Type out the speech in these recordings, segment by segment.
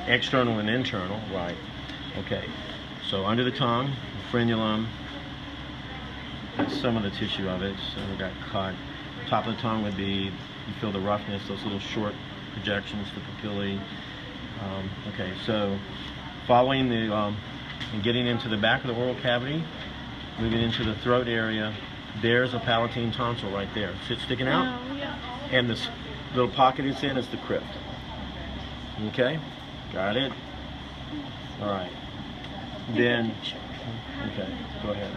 external and internal, right. Okay, so under the tongue, frenulum, that's some of the tissue of it, so we got cut. Top of the tongue would be, you feel the roughness, those little short projections, the papillae. Okay, so following the, and getting into the back of the oral cavity, moving into the throat area, there's a palatine tonsil right there. See it sticking out? Oh, yeah. And this little pocket it's in is the crypt. Okay, got it? All right. Then, okay, go ahead.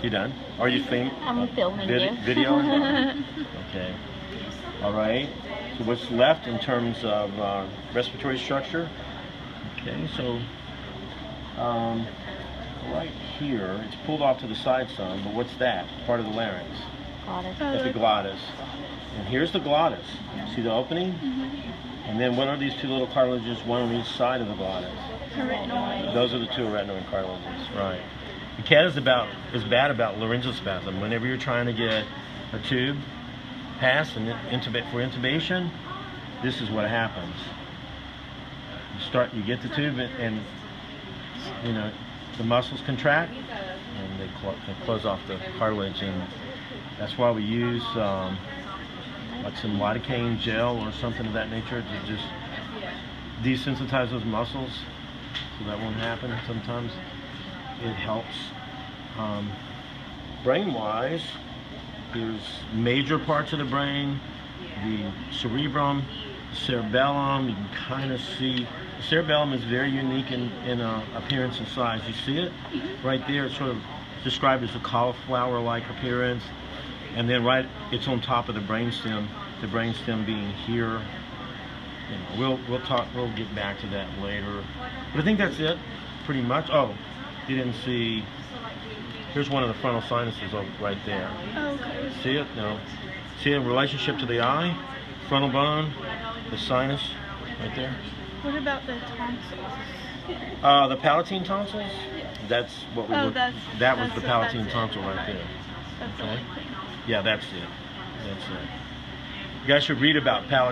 You done? Are you filming? I'm filming you. Video? Okay. All right. So what's left in terms of respiratory structure? Okay, so right here, it's pulled off to the side some, but what's that? Part of the larynx. Glottis. Epiglottis. And here's the glottis. See the opening? And then what are these two little cartilages, one on each side of the glottis? Arytenoid. Those are the two arytenoid cartilages, right. The cat is bad about laryngeal spasm. Whenever you're trying to get a tube passed and for intubation, this is what happens. You get the tube and you know, the muscles contract and they close off the cartilage, and that's why we use like some lidocaine gel or something of that nature to just desensitize those muscles so that won't happen. Sometimes it helps. Brain-wise, there's major parts of the brain, the cerebrum, cerebellum. You can kind of see the cerebellum is very unique in appearance and size. You see it right there. It's sort of described as a cauliflower-like appearance, and then it's on top of the brainstem. The brainstem being here. You know, we'll get back to that later. But I think that's it, pretty much. Oh, you didn't see. Here's one of the frontal sinuses right there. Okay. See it? No. See the relationship to the eye? Frontal bone, the sinus, right there. What about the tonsils? The palatine tonsils? That's what we looked. That was the palatine tonsil right there. Okay. Yeah, that's it. That's it. You guys should read about palatine.